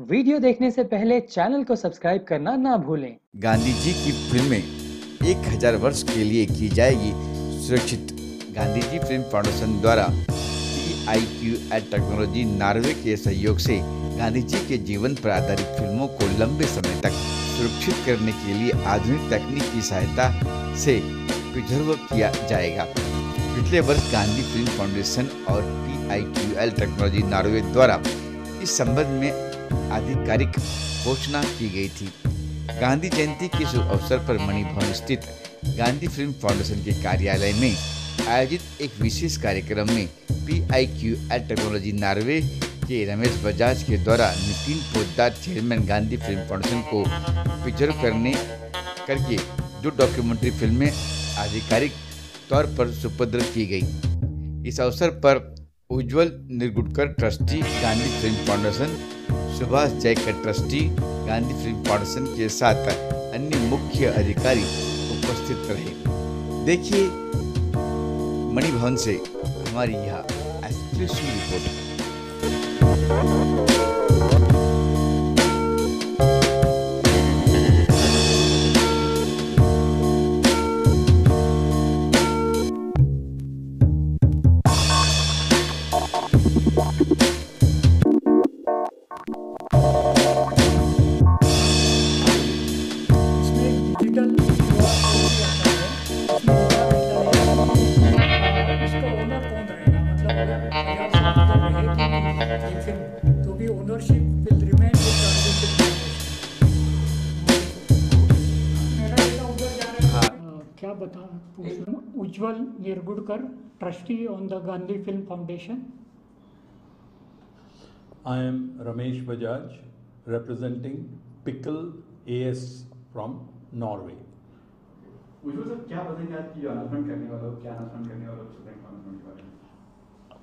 Video देखने से पहले चैनल को सब्सक्राइब करना ना भूलें। गांधी जी की फिल्में 1000 वर्ष के लिए की जाएगी सुरक्षित। गांधी जी फिल्म फाउंडेशन द्वारा PIQL टेक्नोलॉजी नॉर्वे के सहयोग से गांधी जी के जीवन पर आधारित फिल्मों को लंबे समय तक सुरक्षित करने के लिए आधुनिक तकनीक की सहायता से प्रिजर्व किया जाएगा। पिछले वर्ष गांधी फिल्म फाउंडेशन और PIQL टेक्नोलॉजी नॉर्वे द्वारा इस संबंध में आधिकारिक घोषणा की गई थी। गांधी जयंती के शुभ अवसर पर मणि भवन स्थित गांधी फिल्म फाउंडेशन के कार्यालय में आयोजित एक विशेष कार्यक्रम में PIQL टेक्नोलॉजी नॉर्वे के रमेश बजाज के द्वारा Nitin Poddar chairman Gandhi film foundation को प्रिजर्व करके जो डॉक्यूमेंट्री फिल्में आधिकारिक तौर पर सुपुर्द की गई। इस अवसर पर Ujjwal Nirgudkar trustee Gandhi film foundation, Subhash Jaykar trustee Gandhi film foundation के साथ अन्य मुख्य अधिकारी उपस्थित रहे। देखिए मणि भवन से हमारी यह एक्सक्लूसिव रिपोर्ट। तो भी ownership will remain with Gandhi film मेरा बेटा उधर जा रहा है। क्या बता पूछूं? Ujjwal Nirgudkar trustee on the Gandhi film foundation. I am Ramesh Bajaj, representing Pickle AS from Norway. Ujjwal sir, क्या बताएंगे आज की जो अनाउंसमेंट करने वाला हो, क्या अनाउंसमेंट करने वाला हो फिल्म फाउंडेशन के बारे में?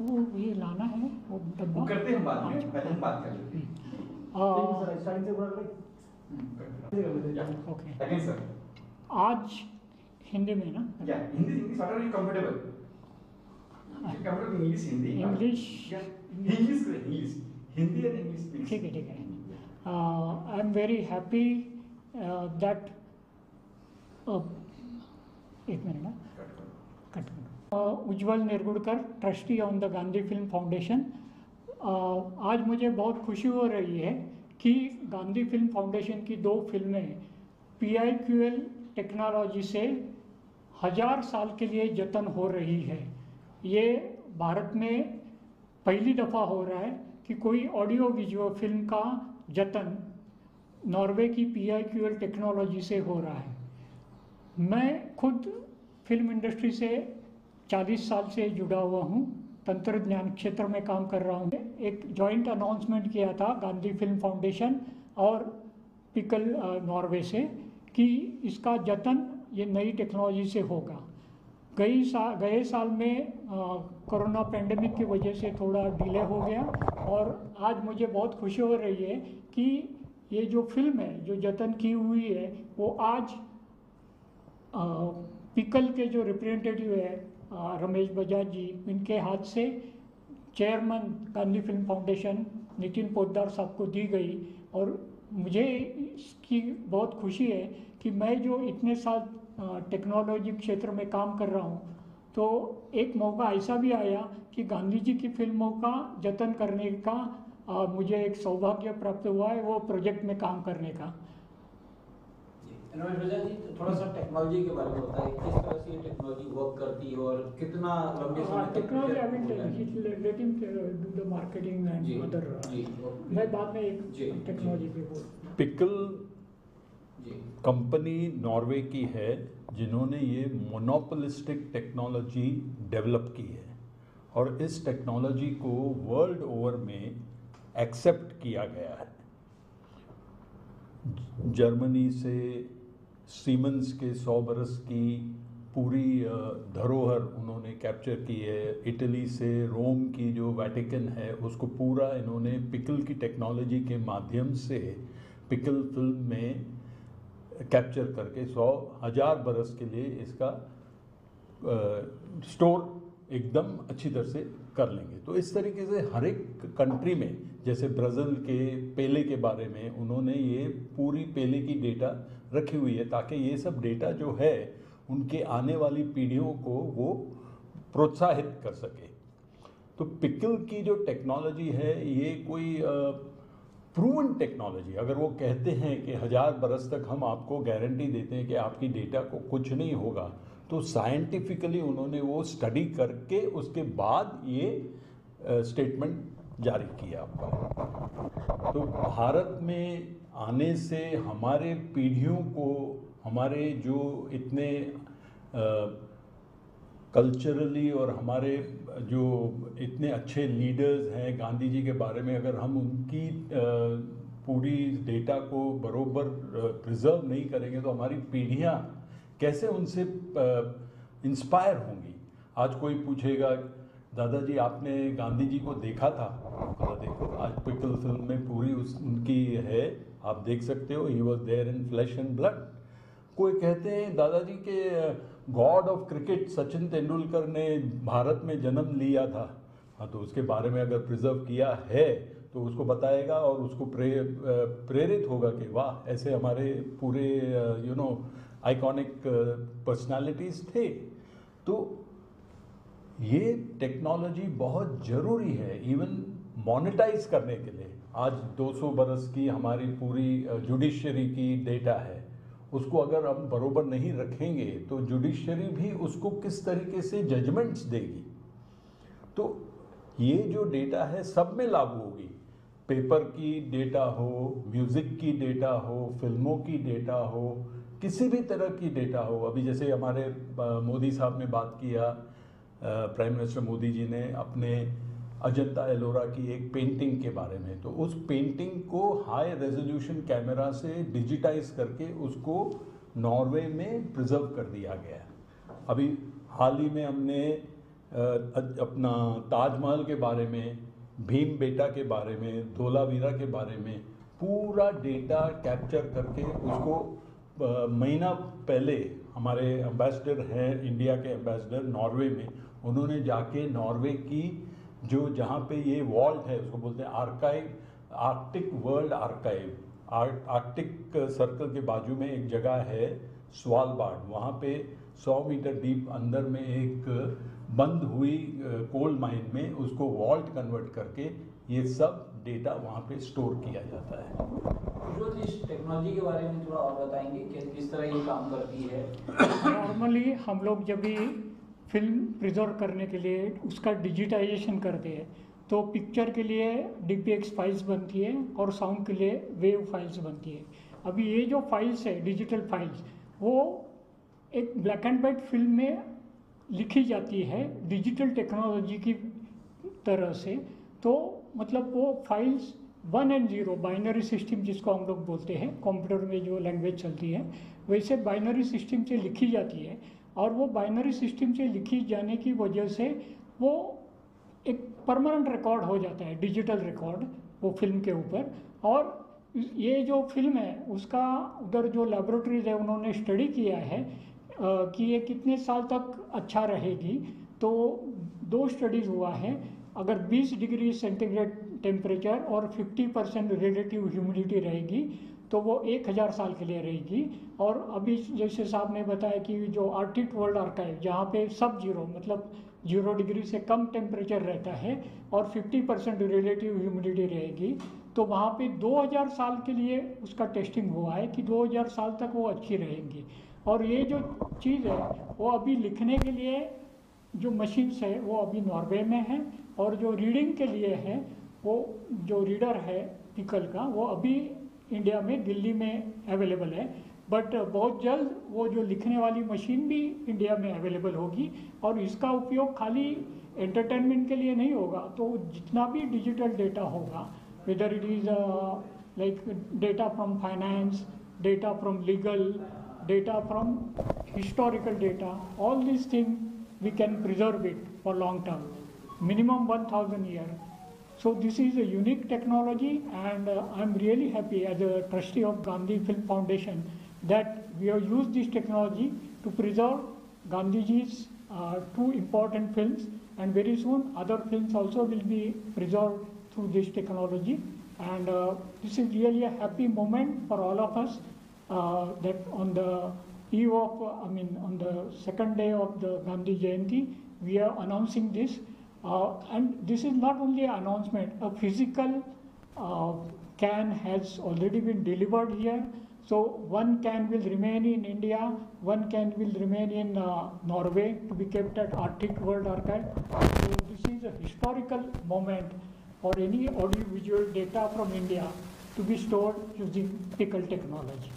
वो ये लाना है वो डब्बा। वो करते हैं बाद में, पहले हम बात कर लेते हैं। सर स्टार्टिंग से पूरा ओके सेकंड सर, आज हिंदी में ना? क्या Hindi English water you comfortable? Comfortable English Hindi English English Hindi and English ठीक है। I am very happy that एक मिनट ना cut Ujjwal Nirgudkar trustee on the Gandhi film foundation. आज मुझे बहुत खुशी हो रही है कि गांधी फिल्म फाउंडेशन की 2 फिल्में PIQL टेक्नोलॉजी से 1000 साल के लिए जतन हो रही है। ये भारत में पहली दफ़ा हो रहा है कि कोई ऑडियो विजुअल फिल्म का जतन नॉर्वे की PIQL टेक्नोलॉजी से हो रहा है। मैं खुद फिल्म इंडस्ट्री से 40 साल से जुड़ा हुआ हूँ, तंत्रज्ञान क्षेत्र में काम कर रहा हूँ। एक जॉइंट अनाउंसमेंट किया था गांधी फिल्म फाउंडेशन और पिकल नॉर्वे से कि इसका जतन ये नई टेक्नोलॉजी से होगा। गए साल में कोरोना पैंडेमिक की वजह से थोड़ा डिले हो गया और आज मुझे बहुत खुशी हो रही है कि ये जो फिल्म है जो जतन की हुई है वो आज पिकल के जो रिप्रेजेंटेटिव है रमेश बजाज जी, इनके हाथ से chairman Gandhi film foundation Nitin Poddar साहब को दी गई। और मुझे इसकी बहुत खुशी है कि मैं जो इतने साल टेक्नोलॉजी क्षेत्र में काम कर रहा हूँ, तो एक मौका ऐसा भी आया कि गांधी जी की फिल्मों का जतन करने का मुझे एक सौभाग्य प्राप्त हुआ है, वो प्रोजेक्ट में काम करने का। रमेश बजाज जी, थोड़ा सा टेक्नोलॉजी के बारे में बताइए, किस तरह से ये टेक्नोलॉजी वर्क करती है और कितना लंबे समय तक technology I mean let him do the marketing and other. मैं बाद में एक टेक्नोलॉजी पे बोल। पिकल कंपनी नॉर्वे की है जिन्होंने ये मोनोपोलिस्टिक टेक्नोलॉजी डेवलप की है और इस टेक्नोलॉजी को वर्ल्ड ओवर में एक्सेप्ट किया गया है। जर्मनी से सीमेंस के 100 बरस की पूरी धरोहर उन्होंने कैप्चर की है। इटली से रोम की जो वेटिकन है उसको पूरा इन्होंने पिकल की टेक्नोलॉजी के माध्यम से पिकल फिल्म में कैप्चर करके 1000 बरस के लिए इसका स्टोर एकदम अच्छी तरह से कर लेंगे। तो इस तरीके से हर एक कंट्री में, जैसे ब्राज़ील के पेले के बारे में उन्होंने ये पूरी पेले की डेटा रखी हुई है, ताकि ये सब डेटा जो है उनके आने वाली पीढ़ियों को वो प्रोत्साहित कर सके। तो पिकल की जो टेक्नोलॉजी है ये कोई प्रूवन टेक्नोलॉजी, अगर वो कहते हैं कि 1000 बरस तक हम आपको गारंटी देते हैं कि आपकी डेटा को कुछ नहीं होगा, तो साइंटिफिकली उन्होंने वो स्टडी करके उसके बाद ये स्टेटमेंट जारी किया आपका। तो भारत में आने से हमारे पीढ़ियों को, हमारे जो इतने कल्चरली और हमारे जो इतने अच्छे लीडर्स हैं गांधी जी के बारे में, अगर हम उनकी पूरी डेटा को बरोबर प्रिजर्व नहीं करेंगे तो हमारी पीढ़ियां कैसे उनसे इंस्पायर होंगी। आज कोई पूछेगा दादाजी आपने गांधी जी को देखा था, तो देखो आज पिकल फिल्म में पूरी उनकी है, आप देख सकते हो, he was there in flesh and blood. कोई कहते हैं दादाजी के God of cricket Sachin Tendulkar ने भारत में जन्म लिया था, हाँ तो उसके बारे में अगर प्रिजर्व किया है तो उसको बताएगा और उसको प्रेरित होगा कि वाह ऐसे हमारे पूरे आइकॉनिक पर्सनालिटीज़ थे। तो ये टेक्नोलॉजी बहुत ज़रूरी है इवन मोनेटाइज करने के लिए। आज 200 बरस की हमारी पूरी जुडिशरी की डेटा है, उसको अगर हम बरोबर नहीं रखेंगे तो जुडिशरी भी उसको किस तरीके से जजमेंट्स देगी। तो ये जो डेटा है सब में लागू होगी, पेपर की डेटा हो, म्यूज़िक की डेटा हो, फिल्मों की डेटा हो, किसी भी तरह की डेटा हो। अभी जैसे हमारे मोदी साहब ने बात किया, प्राइम मिनिस्टर मोदी जी ने अपने अजंता एलोरा की एक पेंटिंग के बारे में, तो उस पेंटिंग को हाई रेजोल्यूशन कैमरा से डिजिटाइज करके उसको नॉर्वे में प्रिजर्व कर दिया गया। अभी हाल ही में हमने अपना ताजमहल के बारे में, भीम बेटा के बारे में, धोलावीरा के बारे में पूरा डेटा कैप्चर करके उसको महीना पहले हमारे एम्बेसडर हैं, इंडिया के एम्बेसडर नॉर्वे में, उन्होंने जाके नॉर्वे की जो जहाँ पे ये वॉल्ट है उसको बोलते हैं archive, Arctic world archive, Arctic circle के बाजू में एक जगह है स्वालबार्ड, वहाँ पे 100 मीटर डीप अंदर में एक बंद हुई कोल माइन में उसको वॉल्ट कन्वर्ट करके ये सब डेटा वहाँ पे स्टोर किया जाता है। इस टेक्नोलॉजी के बारे में थोड़ा और बताएंगे कि किस तरह ये काम करती है? नॉर्मली हम लोग जब भी फिल्म प्रिजर्व करने के लिए उसका डिजिटाइजेशन करते हैं तो पिक्चर के लिए DPX फाइल्स बनती है और साउंड के लिए वेव फाइल्स बनती है। अभी ये जो फाइल्स है डिजिटल फाइल्स, वो एक ब्लैक एंड वाइट फिल्म में लिखी जाती है डिजिटल टेक्नोलॉजी की तरह से। तो मतलब वो फाइल्स 1 and 0 बाइनरी सिस्टम जिसको हम लोग बोलते हैं, कंप्यूटर में जो लैंग्वेज चलती है वैसे बाइनरी सिस्टम से लिखी जाती है, और वो बाइनरी सिस्टम से लिखी जाने की वजह से वो एक परमानेंट रिकॉर्ड हो जाता है, डिजिटल रिकॉर्ड वो फिल्म के ऊपर। और ये जो फिल्म है उसका उधर जो लैबोरेटरीज है उन्होंने स्टडी किया है कि ये कितने साल तक अच्छा रहेगी। तो 2 स्टडीज़ हुआ है, अगर 20 डिग्री सेंटीग्रेड टेम्परेचर और 50% रिलेटिव ह्यूमिडिटी रहेगी तो वो 1000 साल के लिए रहेगी। और अभी जैसे साहब ने बताया कि जो आर्कटिक वर्ल्ड आर्काइव जहाँ पे सब जीरो मतलब 0 डिग्री से कम टेम्परेचर रहता है और 50% रिलेटिव ह्यूमिडिटी रहेगी, तो वहाँ पे 2000 साल के लिए उसका टेस्टिंग हुआ है कि 2000 साल तक वो अच्छी रहेंगी। और ये जो चीज़ है वो अभी लिखने के लिए जो मशीन्स है वो अभी नॉर्वे में है, और जो रीडिंग के लिए है वो जो रीडर है पिकल का वो अभी इंडिया में दिल्ली में अवेलेबल है। बट बहुत जल्द वो जो लिखने वाली मशीन भी इंडिया में अवेलेबल होगी, और इसका उपयोग खाली एंटरटेनमेंट के लिए नहीं होगा। तो जितना भी डिजिटल डेटा होगा, whether it is like data from finance, data from legal, data from historical data, all these things we can preserve it for long term, minimum 1000 years. So this is a unique technology, and I'm really happy as a trustee of Gandhi Film Foundation that we have used this technology to preserve Gandhiji's 2 important films, and very soon other films also will be preserved through this technology. And this is really a happy moment for all of us that on the eve of, on the second day of the Gandhi Jayanti, we are announcing this. And this is not only an announcement, a physical can has already been delivered here. So one can will remain in India, one can will remain in Norway to be kept at Arctic World Archive. So this is a historical moment for any audiovisual data from India to be stored using pickle technology.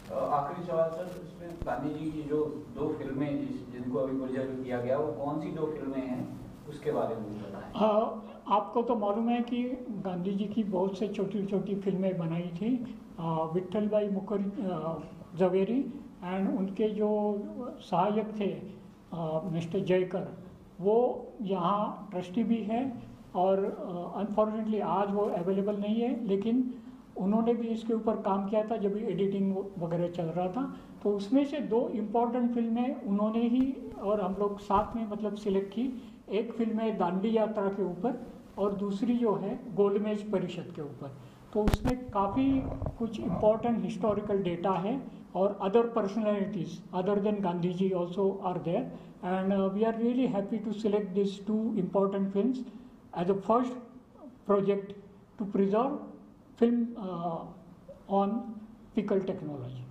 आखिरी सवाल sir, इसमें गांधी जी की जो 2 फिल्में जिनको अभी preserve किया गया, वो कौन सी 2 फिल्में हैं, उसके बारे में बताएं। आपको तो मालूम है कि गांधी जी की बहुत से छोटी छोटी फिल्में बनाई थी, विट्ठल भाई मुखर्जी जवेरी एंड उनके जो सहायक थे मिस्टर जयकर, वो यहाँ ट्रस्टी भी है और अनफॉर्चुनेटली आज वो अवेलेबल नहीं है, लेकिन उन्होंने भी इसके ऊपर काम किया था जब एडिटिंग वगैरह चल रहा था। तो उसमें से 2 इम्पॉर्टेंट फिल्में उन्होंने ही और हम लोग साथ में मतलब सिलेक्ट की। एक फिल्म है दांडी यात्रा के ऊपर और दूसरी जो है गोलमेज परिषद के ऊपर। तो उसमें काफ़ी कुछ इम्पॉर्टेंट हिस्टोरिकल डेटा है और other personalities other than Gandhi ji also are there, and we are really happy to select this 2 important films as a first project to preserve film on pickle technology.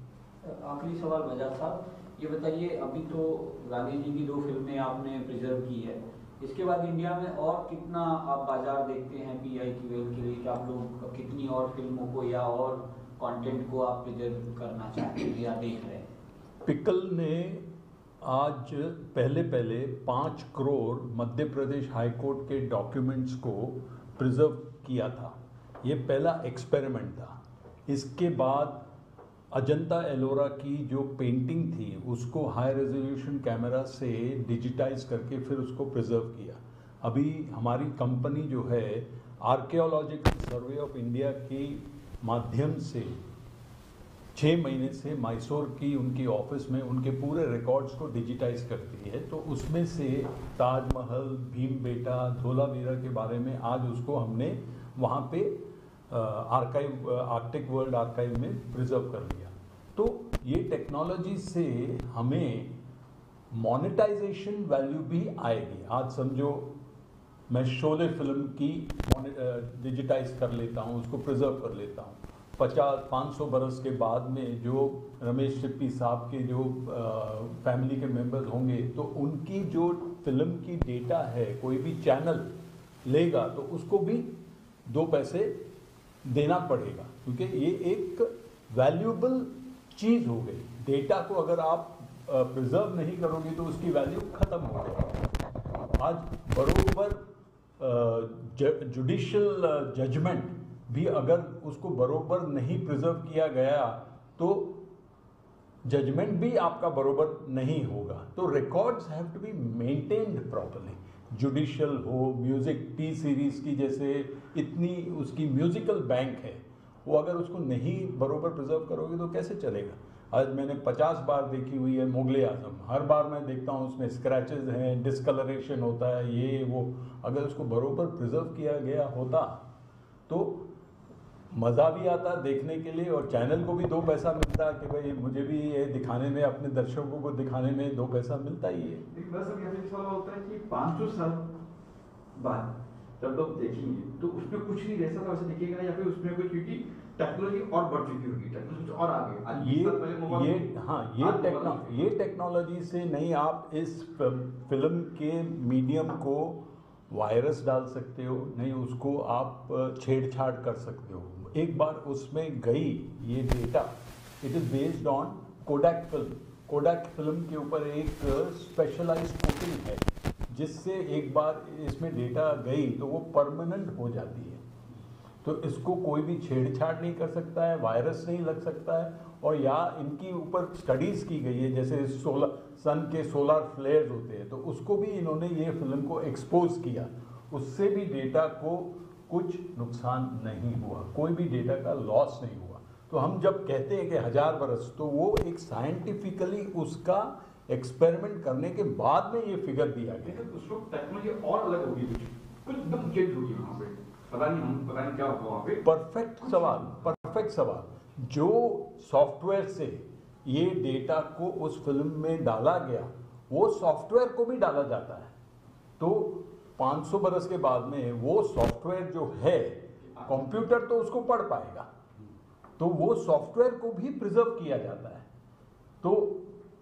आखिरी सवाल बजाज साहब, ये बताइए, अभी तो गांधी जी की 2 फिल्में आपने प्रिजर्व की है, इसके बाद इंडिया में और कितना आप बाजार देखते हैं PIQL के लिए, कि आप लोग कितनी और फिल्मों को या और कंटेंट को आप प्रिजर्व करना चाहते हैं या देख रहे हैं? पिकल ने आज पहले 5 करोड़ मध्य प्रदेश हाई कोर्ट के डॉक्यूमेंट्स को प्रिजर्व किया था। ये पहला एक्सपेरिमेंट था। इसके बाद अजंता एलोरा की जो पेंटिंग थी उसको हाई रेजोल्यूशन कैमरा से डिजिटाइज करके फिर उसको प्रिजर्व किया। अभी हमारी कंपनी जो है आर्कियोलॉजिकल सर्वे ऑफ इंडिया के माध्यम से 6 महीने से मैसूर की उनकी ऑफिस में उनके पूरे रिकॉर्ड्स को डिजिटाइज करती है। तो उसमें से ताजमहल, भीमबेटा, धोलावीरा के बारे में आज उसको हमने वहाँ पे आर्काइव आर्कटिक वर्ल्ड आर्काइव में प्रिजर्व कर लिया। तो ये टेक्नोलॉजी से हमें मोनेटाइजेशन वैल्यू भी आएगी। आज समझो मैं शोले फिल्म की डिजिटाइज कर लेता हूँ, उसको प्रिजर्व कर लेता हूँ, 50-500 बरस के बाद में जो रमेश सिप्पी साहब के जो फैमिली के मेंबर्स होंगे तो उनकी जो फिल्म की डेटा है कोई भी चैनल लेगा तो उसको भी 2 पैसे देना पड़ेगा, क्योंकि ये एक वैल्यूएबल चीज़ हो गई। डेटा को अगर आप प्रिजर्व नहीं करोगे तो उसकी वैल्यू ख़त्म हो जाएगी। आज बरोबर जुडिशियल जजमेंट भी अगर उसको बरोबर नहीं प्रिजर्व किया गया तो जजमेंट भी आपका बरोबर नहीं होगा। तो records have to be maintained properly. Judicial हो, म्यूज़िक टी सीरीज़ की जैसे इतनी उसकी म्यूज़िकल बैंक है, वो अगर उसको नहीं बरोबर प्रिजर्व करोगे तो कैसे चलेगा। आज मैंने 50 बार देखी हुई है मुगले आजम, हर बार मैं देखता हूँ उसमें स्क्रैचेस हैं, डिस्कलरेशन होता है, ये वो। अगर उसको बरोबर प्रिजर्व किया गया होता तो मज़ा भी आता देखने के लिए और चैनल को भी 2 पैसा मिलता कि भाई मुझे भी ये दिखाने में, अपने दर्शकों को दिखाने में 2 पैसा मिलता ही है। लेकिन बस अब यहाँ सवाल होता है कि 500 साल बाद जब लोग देखेंगे तो उसमें कुछ नहीं जैसा था वैसे दिखेगा या फिर उसमें कुछ, क्योंकि टेक्नोलॉजी और बढ़ चुकी होगी, टेक्नोलॉजी और आगे। ये टेक्नोलॉजी से नहीं, आप इस फिल्म के मीडियम को वायरस डाल सकते हो, नहीं उसको आप छेड़छाड़ कर सकते हो। एक बार उसमें गई ये data, it is based on Kodak film. Kodak film के ऊपर एक स्पेशलाइज्ड कोटिंग है जिससे एक बार इसमें डेटा गई तो वो परमानेंट हो जाती है। तो इसको कोई भी छेड़छाड़ नहीं कर सकता है, वायरस नहीं लग सकता है। और या इनकी ऊपर स्टडीज़ की गई है, जैसे सन के सोलर फ्लेयर्स होते हैं तो उसको भी इन्होंने ये फिल्म को एक्सपोज किया, उससे भी डेटा को कुछ नुकसान नहीं हुआ, कोई भी डेटा का लॉस नहीं हुआ। तो हम जब कहते हैं कि 1000 बरस, तो वो एक साइंटिफिकली उसका एक्सपेरिमेंट करने के बाद में ये फिगर दिया गया। लेकिन उस वक्त टेक्नोलॉजी और अलग होगी, कुछ एकदम चेंज होगी वहाँ पे, पता नहीं क्या होगा वहाँ पे। परफेक्ट सवाल। जो सॉफ्टवेयर से ये डेटा को उस फिल्म में डाला गया, वो सॉफ्टवेयर को भी डाला जाता है, तो 500 बरस के बाद में वो सॉफ्टवेयर जो है, कंप्यूटर तो उसको पढ़ पाएगा, तो वो सॉफ्टवेयर को भी प्रिजर्व किया जाता है। तो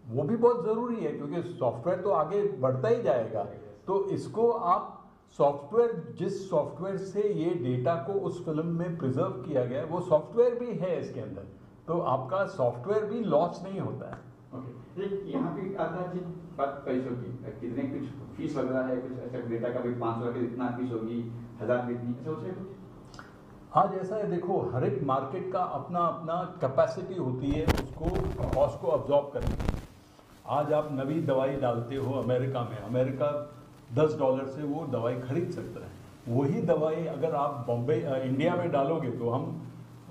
वो भी बहुत ज़रूरी है, क्योंकि सॉफ्टवेयर तो आगे बढ़ता ही जाएगा। तो इसको आप सॉफ्टवेयर, जिस सॉफ्टवेयर से ये डेटा को उस फिल्म में प्रिजर्व किया गया है, वो सॉफ्टवेयर भी है इसके अंदर, तो आपका सॉफ्टवेयर भी लॉस नहीं होता है। ओके, यहाँ पे आता है बात पैसों की, कितने कुछ फीस वगैरह है, कुछ ऐसा डेटा का भी 500 की इतना फीस होगी, 1000 की इतनी, ऐसा होता है कुछ? आज ऐसा है, देखो हर एक मार्केट का अपना अपना कैपेसिटी होती है उसको कॉस्ट को अब्जॉर्ब करने की। आज आप नवी दवाई डालते हो अमेरिका में, अमेरिका $10 से वो दवाई खरीद सकता है। वही दवाई अगर आप बॉम्बे इंडिया में डालोगे तो हम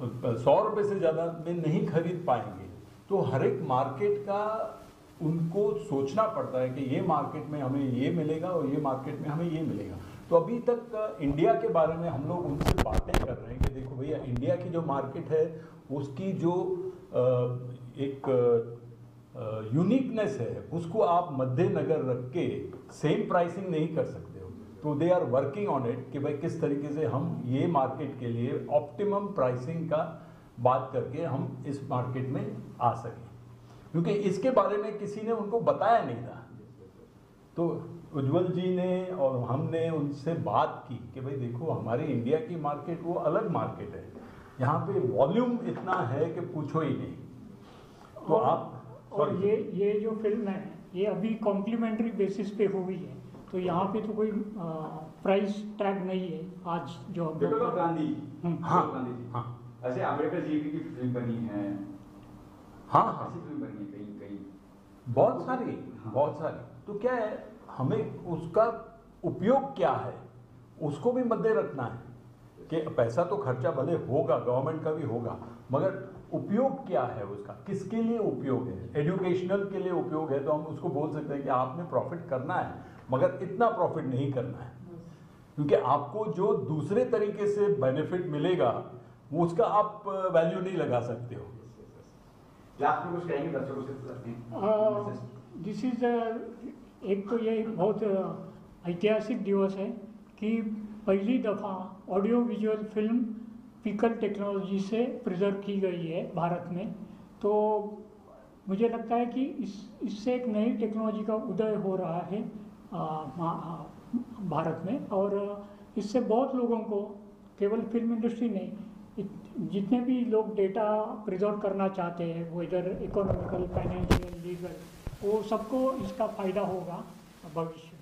100 रुपये से ज़्यादा में नहीं खरीद पाएंगे। तो हर एक मार्केट का उनको सोचना पड़ता है कि ये मार्केट में हमें ये मिलेगा और ये मार्केट में हमें ये मिलेगा। तो अभी तक इंडिया के बारे में हम लोग उनसे बातें कर रहे हैं कि देखो भैया, इंडिया की जो मार्केट है उसकी जो एक यूनिकनेस है उसको आप मद्देनजर रख के सेम प्राइसिंग नहीं कर सकते हो। तो they are working on it कि भाई किस तरीके से हम ये मार्केट के लिए ऑप्टिमम प्राइसिंग का बात करके हम इस मार्केट में आ सकें, क्योंकि इसके बारे में किसी ने उनको बताया नहीं था। तो उज्ज्वल जी ने और हमने उनसे बात की कि भाई देखो, हमारी इंडिया की मार्केट वो अलग मार्केट है, यहाँ पे वॉल्यूम इतना है कि पूछो ही नहीं। तो और ये जो फिल्म है ये अभी कॉम्प्लीमेंट्री बेसिस पे हुई है, तो यहाँ पे तो कोई प्राइस टैग नहीं है। आज जो देखो तो गांधी, हाँ, गांधी जी, हाँ, ऐसे अम्बेडकर जी की फिल्म बनी है, हाँ, ऐसी फिल्म बनी है कहीं कहीं, बहुत सारी। तो क्या है, हमें उसका उपयोग क्या है उसको भी मद्दे रखना है कि पैसा तो खर्चा भले होगा, गवर्नमेंट का भी होगा, मगर उपयोग क्या है उसका, किसके लिए उपयोग है। एजुकेशनल के लिए उपयोग है तो हम उसको बोल सकते हैं कि आपने प्रॉफिट करना है, मगर इतना प्रॉफिट नहीं करना है, क्योंकि आपको जो दूसरे तरीके से बेनिफिट मिलेगा वो उसका आप वैल्यू नहीं लगा सकते हो। लास्ट में कुछ कहेंगे दर्शकों से? दिस इज एक तो ये बहुत ऐतिहासिक दिवस है कि पहली दफ़ा audio visual film pickle technology से प्रिजर्व की गई है भारत में। तो मुझे लगता है कि इससे एक नई टेक्नोलॉजी का उदय हो रहा है भारत में, और इससे बहुत लोगों को, केवल फिल्म इंडस्ट्री नहीं, जितने भी लोग डेटा प्रिजर्व करना चाहते हैं, वो इधर इकोनॉमिकल, फाइनेंशियल, लीगल, वो सबको इसका फ़ायदा होगा भविष्य में।